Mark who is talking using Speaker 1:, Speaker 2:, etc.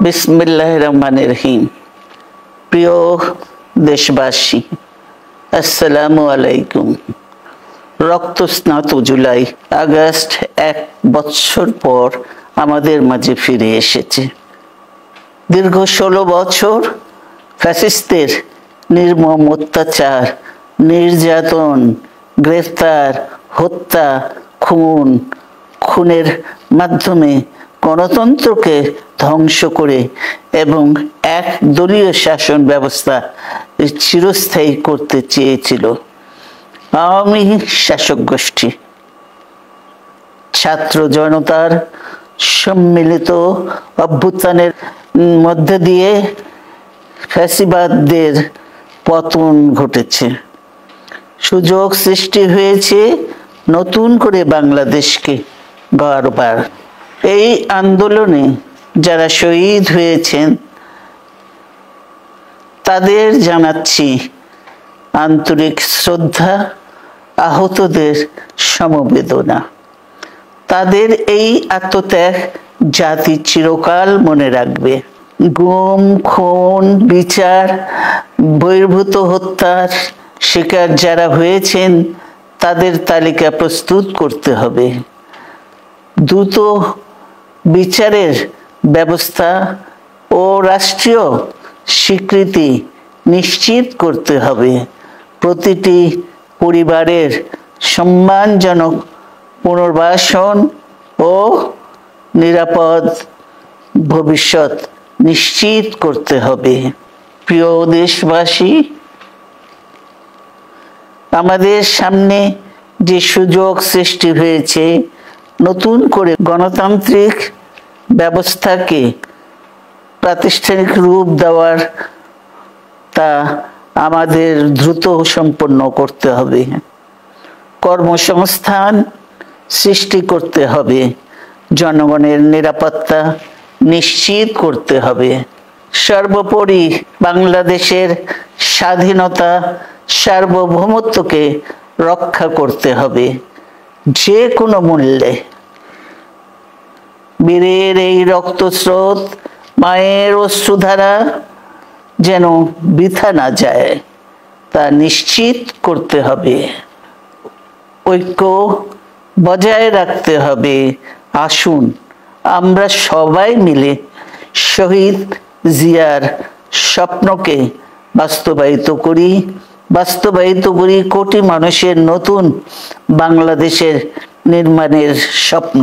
Speaker 1: বিসমিল্লাহির রহমানির রহিম। প্রিয় দেশবাসী, আসসালামু আলাইকুম। রক্তস্নাত জুলাই আগস্ট 1 বছর পর আমাদের মাঝে ফিরে এসেছে। দীর্ঘ 16 বছর ফ্যাসিস্টদের নির্মম অত্যাচার, নির্যাতন, গ্রেফতার, হত্যা, খুনের মাধ্যমে গণতন্ত্রকে ধ্বংস করে এবং এক দলীয় শাসন ব্যবস্থা চিরস্থায়ী করতে চেয়েছিল আওয়ামী শাসক গোষ্ঠী। ছাত্র জনতার সম্মিলিত অভ্যুত্থানের মধ্যে দিয়ে ফ্যাসিবাদদের পতন ঘটেছে। সুযোগ সৃষ্টি হয়েছে নতুন করে বাংলাদেশকে গড়বার। এই আন্দোলনে যারা শহীদ হয়েছেন তাদের জানাচ্ছি আন্তরিক শ্রদ্ধা, আহতদের সমবেদনা। তাদের এই আত্মত্যাগ জাতি চিরকাল মনে রাখবে। গুম, খুন, বিচার বহির্ভূত হত্যার শিকার যারা হয়েছেন তাদের তালিকা প্রস্তুত করতে হবে। দ্রুত বিচারের ব্যবস্থা ও রাষ্ট্রীয় স্বীকৃতি নিশ্চিত করতে হবে। প্রতিটি পরিবারের সম্মানজনক পুনর্বাসন ও নিরাপদ ভবিষ্যৎ নিশ্চিত করতে হবে। প্রিয় দেশবাসী, আমাদের সামনে যে সুযোগ সৃষ্টি হয়েছে নতুন করে গণতান্ত্রিক ব্যবস্থাকে প্রাতিষ্ঠানিক রূপ দেওয়ার, তা আমাদের দ্রুত সম্পন্ন করতে হবে। কর্মসংস্থান সৃষ্টি করতে হবে, জনগণের নিরাপত্তা নিশ্চিত করতে হবে। সর্বোপরি বাংলাদেশের স্বাধীনতা, সার্বভৌমত্বকে রক্ষা করতে হবে যে কোনো মূল্যে। বীরের এই রক্তস্রোত, মায়ের অশ্রুধারা যেন বৃথা না যায় তা নিশ্চিত করতে হবে। ঐক্য বজায় রাখতে হবে। আসুন আমরা সবাই মিলে শহীদ জিয়ার স্বপ্নকে বাস্তবায়িত করি কোটি মানুষের নতুন বাংলাদেশের নির্মাণের স্বপ্ন।